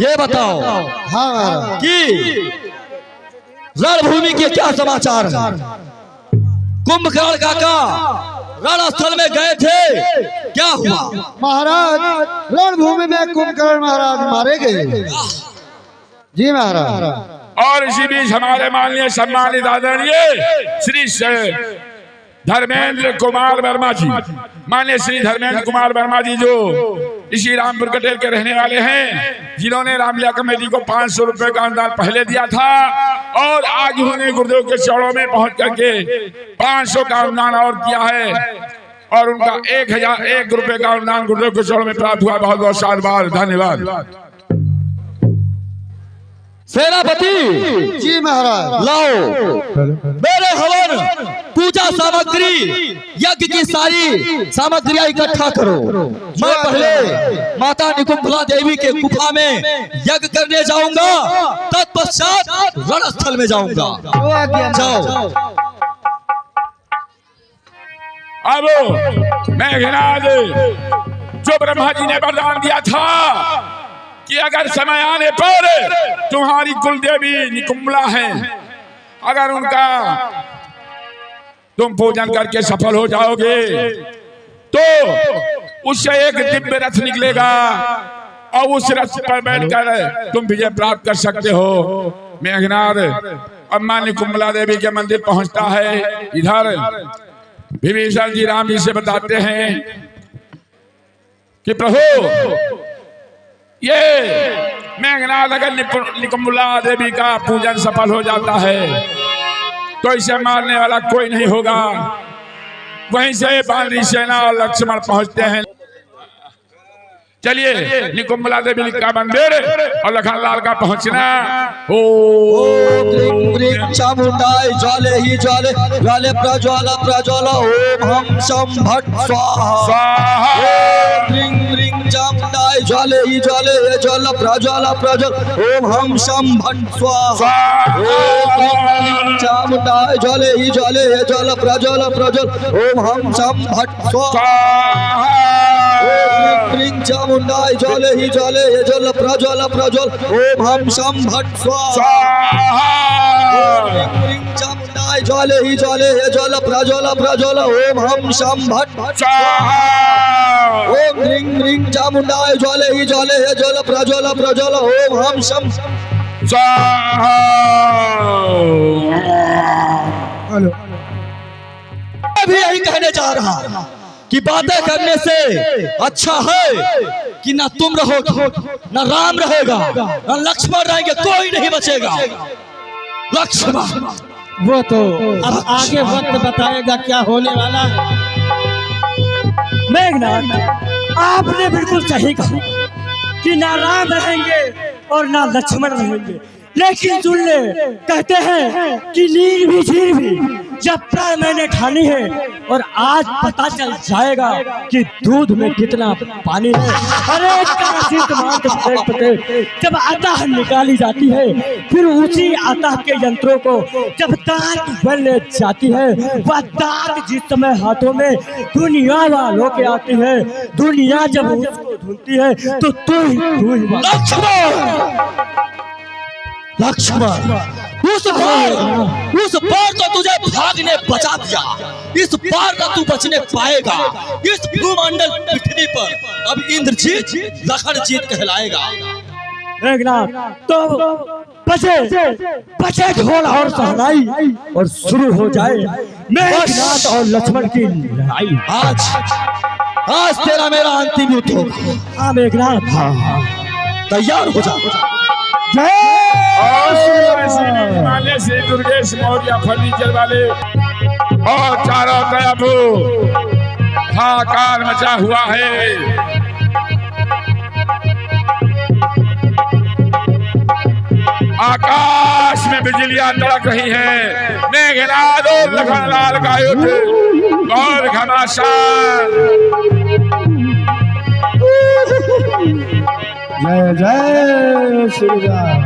ये बताओ हाँ कि रणभूमि के क्या समाचार हैं? कुंभकर्ण काका रणस्थल में गए थे, क्या हुआ? महाराज, रणभूमि में कुंभकर्ण महाराज मारे गए। जी महाराज। और इसी बीच हमारे माननीय सम्मानित आदरणीय श्री धर्मेंद्र कुमार वर्मा जी, माननीय श्री धर्मेंद्र कुमार वर्मा जी जो इसी रामपुर कटेल के रहने वाले हैं, जिन्होंने रामलीला कमेटी को 500 रुपए का अनुदान पहले दिया था और आज उन्होंने गुरुदेव के चरणों में पहुंच करके 500 का अनुदान और किया है और उनका 1001 रुपए का अनुदान गुरुदेव के चरणों में प्राप्त हुआ। बहुत बहुत साधुवाद, धन्यवाद। सेनापति जी महाराज। लाओ मेरे हवन पूजा सामग्री, यज्ञ की सारी सामग्रियां इकट्ठा करो। मैं पहले माता निकुंभला देवी के गुफा में यज्ञ करने जाऊंगा, तत्पश्चात रणस्थल में जाऊंगा। जाओ। अब मेघनाद, जो ब्रह्मा जी ने वरदान दिया था कि अगर समय आने पर तुम्हारी कुल देवी निकुंभला है, अगर उनका तुम पूजन करके सफल हो जाओगे तो उससे एक दिव्य रथ निकलेगा और उस रथ पर बैठकर तुम विजय प्राप्त कर सकते हो। मेघनाद अब मां निकुंभला देवी के मंदिर पहुंचता है। इधर विभीषण जी राम जी से बताते हैं कि प्रभु, ये मेघनाद अगर निकुंभला देवी का पूजन सफल हो जाता है तो इसे मारने वाला कोई नहीं होगा। वहीं से बानरी सेना और लक्ष्मण पहुंचते हैं। चलिए, निकुंभला देवी का मंदिर और लखनलाल का पहुंचना। चामुंडाय ज्वाले ही ज्वाले, ज्वाले प्रज्वाला प्रज्वाला, ओम हम शम भट स्वाहा। ह्रीं ह्रीं चामुंडाय ज्वाले ही ज्वाले, ये ज्वाला प्रज्वाला प्रज्वल, ओम हम शम भट स्वाहा। चामुंडाय ज्वाले ही ज्वाले, ये ज्वाला प्रज्वाला प्रज्वल, ओम हम शम भट स्वाहा। ह्रीं चामुंडाय ज्वाले ही ज्वाले, ये ज्वाला प्रज्वाला प्रज्वल, ओम हम शम भट स्वाहा। ह्रीं चामुंडाय ज्वाले ही ज्वाले, ये ज्वाला प्रज्वाला प्रज्वल, ओम हम शम भट स्वाहा। ओम ह्रीं ह्रीं चामुंडाय ज्वाले ही ज्वाले, ये ज्वाला प्रज्वाला प्रज्वल, ओम हम शम स्वाहा। मैं भी यही कहने जा रहा कि बातें करने से अच्छा है कि ना तुम रहोगे, ना राम रहेगा, ना लक्ष्मण रहेंगे, कोई नहीं बचेगा। लक्ष्मण वो तो अब आगे वक्त बताएगा क्या होने वाला है। मेघनाद, आपने बिल्कुल सही कहा कि ना राम रहेंगे और ना लक्ष्मण रहेंगे, लेकिन सुन ले, कहते हैं कि नीर भी झीर भी जब प्राण मैंने ठानी है, और आज पता चल जाएगा कि दूध में कितना पानी है। अरे जब आताह निकाली जाती है, फिर उसी आताह के यंत्रों को जब दांत बन ले जाती है, वह दांत जिस समय हाथों में दुनिया वालों के आती है, दुनिया जब उसको धुलती है तो तू ही लक्ष्मण, उस बार तो तुझे भागने बचा दिया, इस बार तो तू बचने पाएगा। इस भूमंडल पृथ्वी पर अब इंद्रजीत लखनजीत कहलाएगा। मेघनाद, तो बचे ढोल और सहनाई और शुरू हो जाए मेघनाद और लक्ष्मण की लड़ाई। आज तेरा मेरा अंतिम युद्ध होगा। हाँ मेघनाद, तैयार हो जा। मान्य श्री दुर्गेश मौर्य फर्नीचर वाले और चारों तरफ हाहाकार मचा हुआ है। आकाश में बिजलियां तड़क रही हैं। मेघनाद और लखनलाल का युद्ध और घमासान। जय जय श्री राम।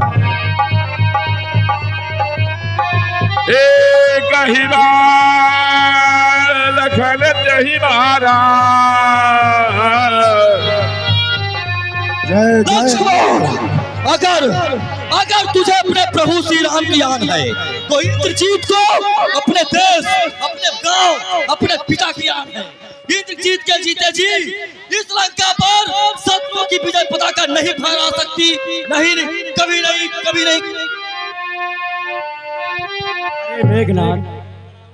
एक ही बार लखन जही महाराज, लक्ष्मण, अगर तुझे अपने प्रभु श्री राम की याद है तो इंद्रजीत को अपने देश, अपने गांव, अपने पिता की याद है। इंद्रजीत के जीते जी इस लंका पर शत्रुओं की विजय पताका नहीं फहरा सकती, नहीं, कभी नहीं, कभी नहीं।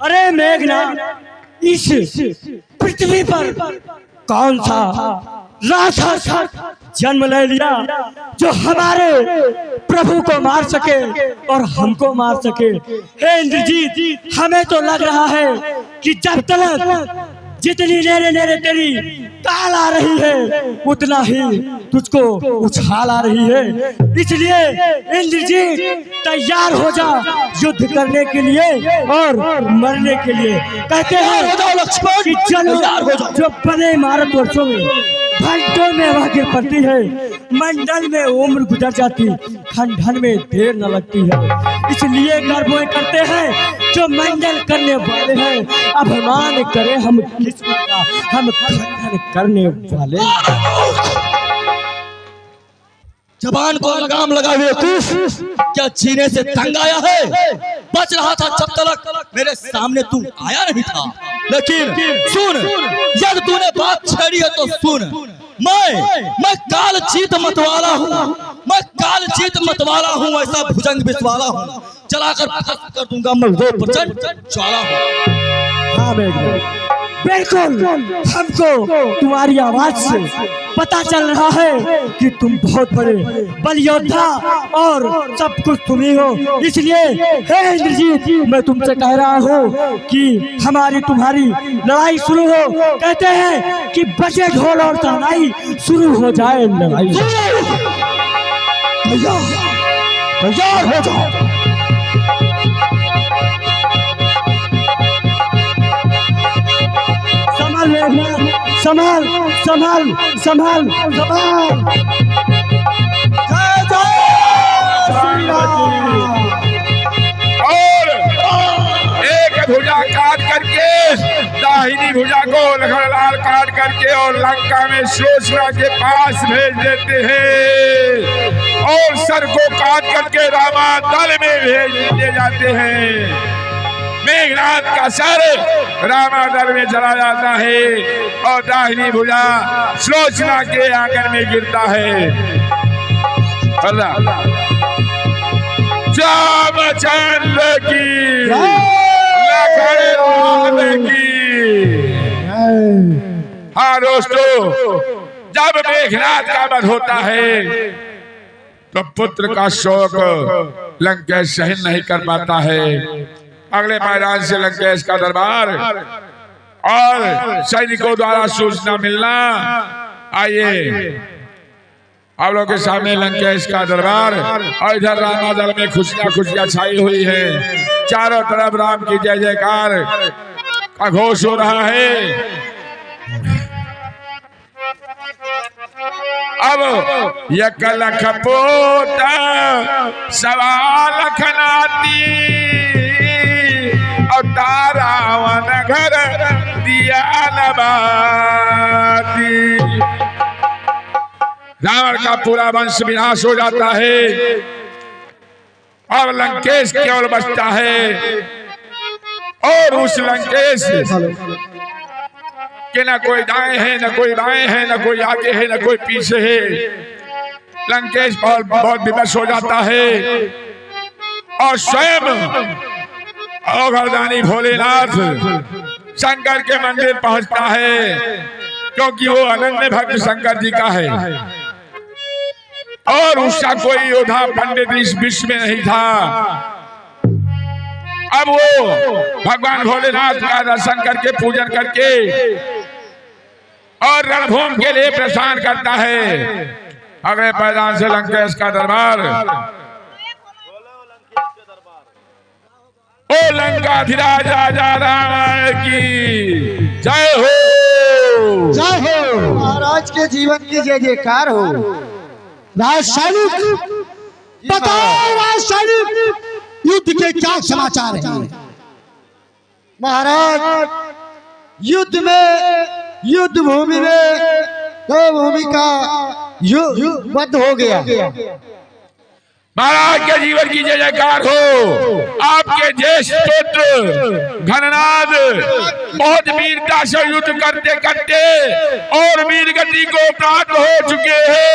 अरे मेघनाथ, इस पृथ्वी पर कौन सा राक्षस जन्म ले लिया जो हमारे प्रभु को मार सके और हमको मार सके? हे इंद्रजीत, हमें तो लग रहा है कि जब तक जितनी नेरे नेरे तेरी ताल आ रही है उतना ही तुझको उछाल आ रही है। इसलिए इंद्रजीत तैयार हो जा युद्ध करने के लिए और मरने के लिए। कहते हैं कि चलो जो बने इमारत वर्षों में घंटों में वह गिर पड़ती है, मंडल में उम्र गुजर जाती, खंडन में देर न लगती है। इसलिए गर्व करते हैं जो मंडल करने वाले हैं, अभिमान करें हम किस्मत का, हम खंडन करने वाले। जबान को लगाम लगा बेवकूफ, क्या जीने से तंग आया है? बच रहा था जब तक मेरे सामने तू आया नहीं था। लेकिन सुन, यदि तूने बात छेड़ी है तो सुन, मैं काल जीत मतवाला हूँ, मैं काल जीत मतवाला हूँ, ऐसा भुजंग बिस्वाला हूँ, चलाकर खत्म कर दूंगा मैं वो प्रचंड ज्वाला हूँ। हाँ बिल्कुल, हमको तुम्हारी आवाज से पता चल रहा है कि तुम बहुत बड़े बल योद्धा और सब कुछ तुम ही हो। इसलिए हे इंद्रजीत, मैं तुमसे कह रहा हूँ कि हमारी तुम्हारी लड़ाई शुरू हो। कहते हैं कि बजे ढोल और शहनाई, शुरू हो जाए लड़ाई। तैयार हो जाओ। संभाल संभाल संभाल संभाल। और एक भुजा काट करके दाहिनी भुजा को लखनलाल काट करके और लंका में सुषमा के पास भेज देते हैं और सर को काट करके रामा दल में भेज दिए जाते हैं। मेघनाथ का सर रामादल में चला जाता है और दाहिनी भुजा सुलोचना के आंगन में गिरता है। रामचंद्र की, लखन की। हाँ दोस्तों, जब मेघनाथ का वध होता है तो पुत्र का शोक लंकेश सहन नहीं कर पाता है। अगले मैदान से लंकेश का दरबार और सैनिकों द्वारा सूचना मिलना। आइए आप लोग के सामने लंकेश का दरबार और इधर रामादल में खुशियां खुशियां छाई हुई है। चारों तरफ राम की जय जयकार का घोष हो रहा है। अब यक लख पोता सवा लखनाती और तारावन घर दिया नबाती। रावण का पूरा वंश विनाश हो जाता है और लंकेश केवल बचता है। और उस लंकेश के न कोई दाएं है, न कोई बाएं है, न कोई आगे है, न कोई पीछे है। लंकेश बहुत विवश हो जाता है और स्वयं औघड़दानी भोलेनाथ शंकर के मंदिर पहुंचता है, क्योंकि वो अनन्य भक्त शंकर जी का है और उसका कोई योद्धा पंडित इस विश्व में नहीं था। अब वो भगवान भोलेनाथ का दर्शन करके पूजन करके और रणभूमि के लिए प्रस्थान करता है। अगले मैदान से लंकेश का दरबार। ओ लंकाधिराज राजा राम की जय हो, जय हो। महाराज के जीवन की जय जयकार हो। राजसैनिक, बताओ राजसैनिक, युद्ध के क्या समाचार हैं? महाराज, युद्ध भूमि में तो भूमि का बंद हो गया। महाराज के जीवन की जय जयकार हो। आपके ज्येष्ठ पुत्र घननाद बहुत वीरता से युद्ध करते करते और वीर गति को प्राप्त हो चुके हैं।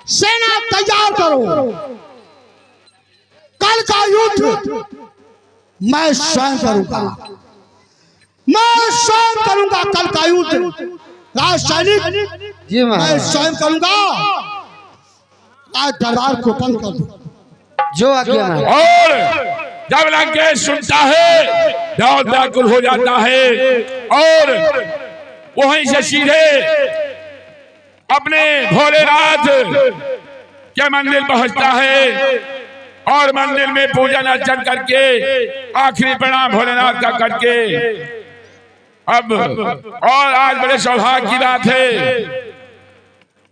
सेना तैयार करो, कल का युद्ध मैं स्वयं करूंगा, मैं स्वयं करूंगा कल का युद्ध। राज सैनिक जी मैं महाराज, स्वयं करूंगा। आज दरबार को बंद कर दो। जो आज्ञा महाराज। और जब लंकेश सुनता है बहुत व्याकुल हो जाता है और वहीं से सीधे अपने भोलेनाथ के मंदिर पहुंचता है और मंदिर में पूजन अर्चन करके आखिरी प्रणाम भोलेनाथ का करके अब और आज बड़े सौभाग्य की बात है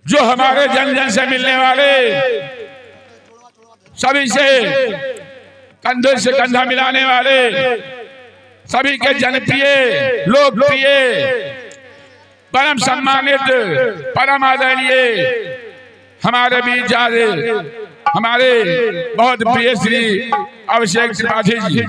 जो हमारे जन जन से मिलने वाले सभी से कंधे से कंधा मिलाने वाले सभी के जनप्रिय लोकप्रिय परम सम्मानित परम आदरणीय हमारे बीच हमारे बहुत प्रिय श्री अभिषेक त्रिपाठी जी